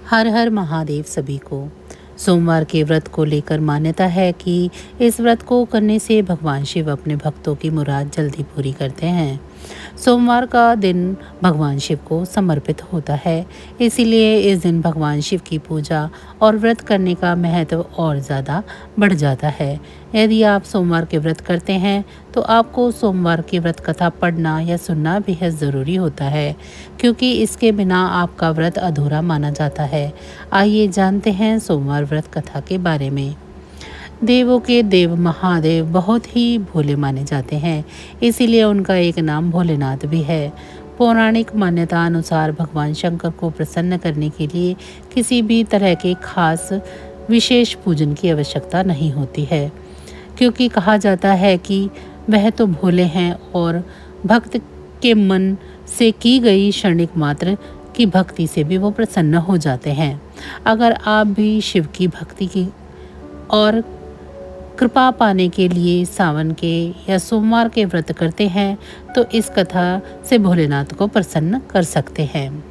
हर हर महादेव सभी को। सोमवार के व्रत को लेकर मान्यता है कि इस व्रत को करने से भगवान शिव अपने भक्तों की मुराद जल्दी पूरी करते हैं। सोमवार का दिन भगवान शिव को समर्पित होता है, इसीलिए इस दिन भगवान शिव की पूजा और व्रत करने का महत्व और ज़्यादा बढ़ जाता है। यदि आप सोमवार के व्रत करते हैं तो आपको सोमवार की व्रत कथा पढ़ना या सुनना बेहद ज़रूरी होता है, क्योंकि इसके बिना आपका व्रत अधूरा माना जाता है। आइए जानते हैं सोमवार व्रत कथा के बारे में। देवों के देव महादेव बहुत ही भोले माने जाते हैं, इसीलिए उनका एक नाम भोलेनाथ भी है। पौराणिक मान्यता अनुसार भगवान शंकर को प्रसन्न करने के लिए किसी भी तरह के खास विशेष पूजन की आवश्यकता नहीं होती है, क्योंकि कहा जाता है कि वह तो भोले हैं और भक्त के मन से की गई क्षणिक मात्र की भक्ति से भी वो प्रसन्न हो जाते हैं। अगर आप भी शिव की भक्ति की और कृपा पाने के लिए सावन के या सोमवार के व्रत करते हैं तो इस कथा से भोलेनाथ को प्रसन्न कर सकते हैं।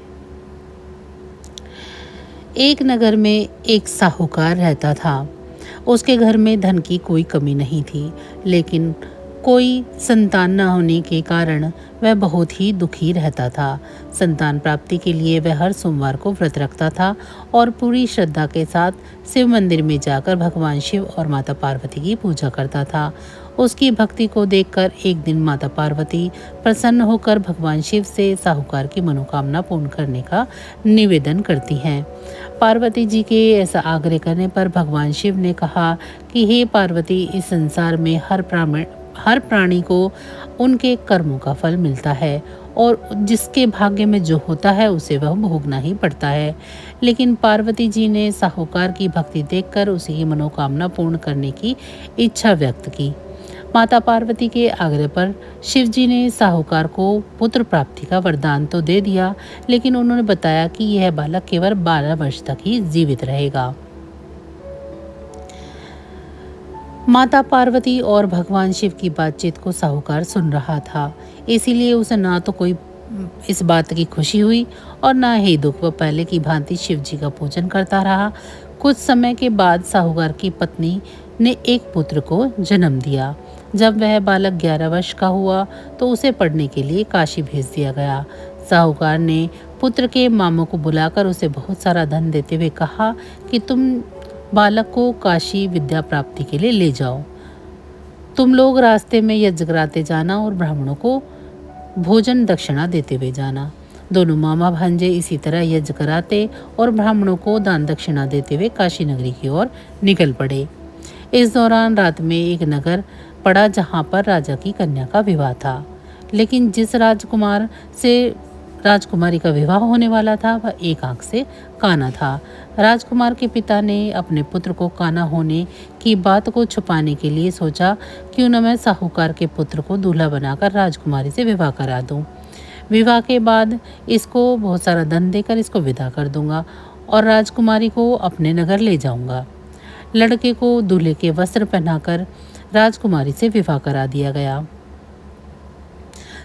एक नगर में एक साहूकार रहता था। उसके घर में धन की कोई कमी नहीं थी, लेकिन कोई संतान न होने के कारण वह बहुत ही दुखी रहता था। संतान प्राप्ति के लिए वह हर सोमवार को व्रत रखता था और पूरी श्रद्धा के साथ शिव मंदिर में जाकर भगवान शिव और माता पार्वती की पूजा करता था। उसकी भक्ति को देखकर एक दिन माता पार्वती प्रसन्न होकर भगवान शिव से साहूकार की मनोकामना पूर्ण करने का निवेदन करती हैं। पार्वती जी के ऐसा आग्रह करने पर भगवान शिव ने कहा कि हे पार्वती, इस संसार में हर प्राणी को उनके कर्मों का फल मिलता है और जिसके भाग्य में जो होता है उसे वह भोगना ही पड़ता है। लेकिन पार्वती जी ने साहूकार की भक्ति देखकर उसी की मनोकामना पूर्ण करने की इच्छा व्यक्त की। माता पार्वती के आग्रह पर शिव जी ने साहूकार को पुत्र प्राप्ति का वरदान तो दे दिया, लेकिन उन्होंने बताया कि यह बालक केवल 12 वर्ष तक ही जीवित रहेगा। माता पार्वती और भगवान शिव की बातचीत को साहूकार सुन रहा था, इसीलिए उसे ना तो कोई इस बात की खुशी हुई और ना ही दुख। वह पहले की भांति शिव जी का पूजन करता रहा। कुछ समय के बाद साहूकार की पत्नी ने एक पुत्र को जन्म दिया। जब वह बालक 11 वर्ष का हुआ तो उसे पढ़ने के लिए काशी भेज दिया गया। साहूकार ने पुत्र के मामों को बुलाकर उसे बहुत सारा धन देते हुए कहा कि तुम बालक को काशी विद्या प्राप्ति के लिए ले जाओ। तुम लोग रास्ते में यज्ञ कराते जाना और ब्राह्मणों को भोजन दक्षिणा देते हुए जाना। दोनों मामा भांजे इसी तरह यज्ञ कराते और ब्राह्मणों को दान दक्षिणा देते हुए काशी नगरी की ओर निकल पड़े। इस दौरान रात में एक नगर पड़ा जहां पर राजा की कन्या का विवाह था, लेकिन जिस राजकुमार से राजकुमारी का विवाह होने वाला था वह एक आंख से काना था। राजकुमार के पिता ने अपने पुत्र को काना होने की बात को छुपाने के लिए सोचा, क्यों न मैं साहूकार के पुत्र को दूल्हा बनाकर राजकुमारी से विवाह करा दूं। विवाह के बाद इसको बहुत सारा धन देकर इसको विदा कर दूंगा और राजकुमारी को अपने नगर ले जाऊंगा। लड़के को दूल्हे के वस्त्र पहनाकर राजकुमारी से विवाह करा दिया गया।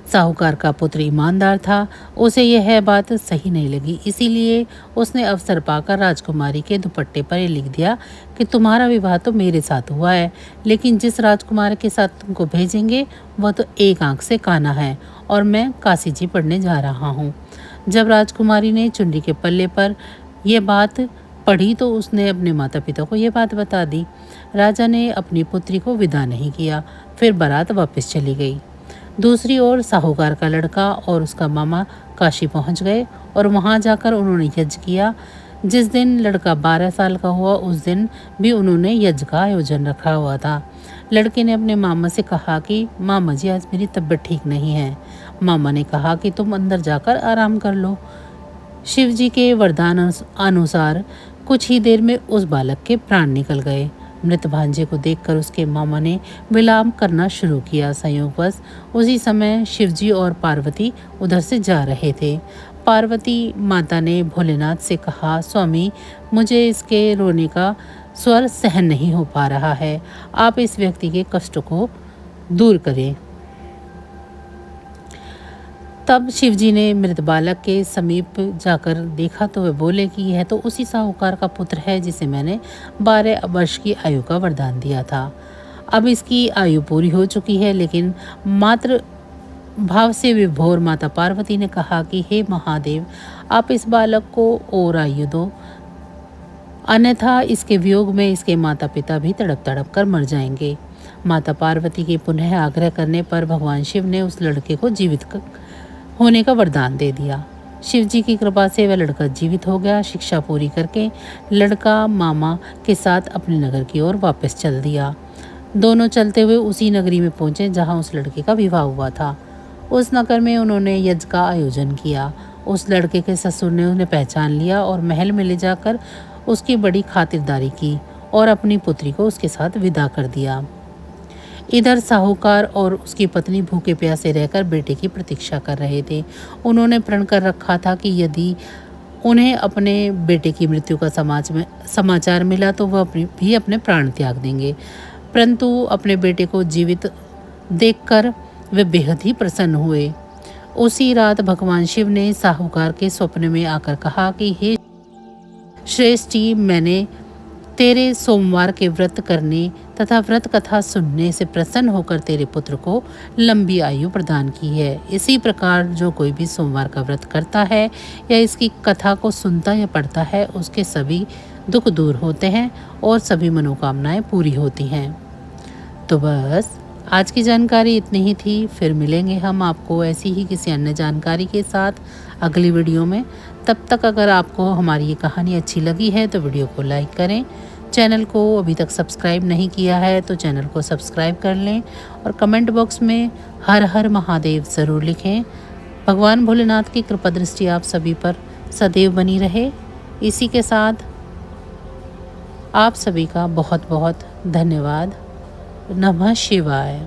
साहूकार का पुत्र ईमानदार था, उसे यह बात सही नहीं लगी, इसीलिए उसने अवसर पाकर राजकुमारी के दुपट्टे पर ये लिख दिया कि तुम्हारा विवाह तो मेरे साथ हुआ है, लेकिन जिस राजकुमार के साथ तुमको भेजेंगे वह तो एक आंख से काना है और मैं काशी जी पढ़ने जा रहा हूँ। जब राजकुमारी ने चुनरी के पल्ले पर यह बात पढ़ी तो उसने अपने माता पिता को यह बात बता दी। राजा ने अपनी पुत्री को विदा नहीं किया, फिर बारात वापस चली गई। दूसरी ओर साहूकार का लड़का और उसका मामा काशी पहुंच गए और वहां जाकर उन्होंने यज्ञ किया। जिस दिन लड़का 12 साल का हुआ उस दिन भी उन्होंने यज्ञ का आयोजन रखा हुआ था। लड़के ने अपने मामा से कहा कि मामा जी, आज मेरी तबीयत ठीक नहीं है। मामा ने कहा कि तुम अंदर जाकर आराम कर लो। शिव जी के वरदान अनुसार कुछ ही देर में उस बालक के प्राण निकल गए। मृत भांजे को देखकर उसके मामा ने विलाप करना शुरू किया। संयोगवश उसी समय शिवजी और पार्वती उधर से जा रहे थे। पार्वती माता ने भोलेनाथ से कहा, स्वामी, मुझे इसके रोने का स्वर सहन नहीं हो पा रहा है, आप इस व्यक्ति के कष्ट को दूर करें। तब शिवजी ने मृत बालक के समीप जाकर देखा तो वे बोले कि यह तो उसी साहूकार का पुत्र है जिसे मैंने 12 वर्ष की आयु का वरदान दिया था। अब इसकी आयु पूरी हो चुकी है। लेकिन मात्र भाव से विभोर माता पार्वती ने कहा कि हे महादेव, आप इस बालक को और आयु दो, अन्यथा इसके वियोग में इसके माता पिता भी तड़प तड़प कर मर जाएंगे। माता पार्वती के पुनः आग्रह करने पर भगवान शिव ने उस लड़के को जीवित होने का वरदान दे दिया। शिव जी की कृपा से वह लड़का जीवित हो गया। शिक्षा पूरी करके लड़का मामा के साथ अपने नगर की ओर वापस चल दिया। दोनों चलते हुए उसी नगरी में पहुंचे जहां उस लड़के का विवाह हुआ था। उस नगर में उन्होंने यज्ञ का आयोजन किया। उस लड़के के ससुर ने उन्हें पहचान लिया और महल में ले जाकर उसकी बड़ी खातिरदारी की और अपनी पुत्री को उसके साथ विदा कर दिया। इधर साहूकार और उसकी पत्नी भूखे प्यासे रहकर बेटे की प्रतीक्षा कर रहे थे। उन्होंने प्रण कर रखा था कि यदि उन्हें अपने बेटे की मृत्यु का समाचार मिला तो वह भी अपने प्राण त्याग देंगे। परंतु अपने बेटे को जीवित देखकर वे बेहद ही प्रसन्न हुए। उसी रात भगवान शिव ने साहूकार के स्वप्न में आकर कहा कि हे श्रेष्ठ जी, मैंने तेरे सोमवार के व्रत करने तथा व्रत कथा सुनने से प्रसन्न होकर तेरे पुत्र को लंबी आयु प्रदान की है। इसी प्रकार जो कोई भी सोमवार का व्रत करता है या इसकी कथा को सुनता या पढ़ता है, उसके सभी दुख दूर होते हैं और सभी मनोकामनाएं पूरी होती हैं। तो बस आज की जानकारी इतनी ही थी। फिर मिलेंगे हम आपको ऐसी ही किसी अन्य जानकारी के साथ अगली वीडियो में। तब तक अगर आपको हमारी ये कहानी अच्छी लगी है तो वीडियो को लाइक करें। चैनल को अभी तक सब्सक्राइब नहीं किया है तो चैनल को सब्सक्राइब कर लें और कमेंट बॉक्स में हर हर महादेव ज़रूर लिखें। भगवान भोलेनाथ की कृपा दृष्टि आप सभी पर सदैव बनी रहे। इसी के साथ आप सभी का बहुत बहुत धन्यवाद। नमः शिवाय।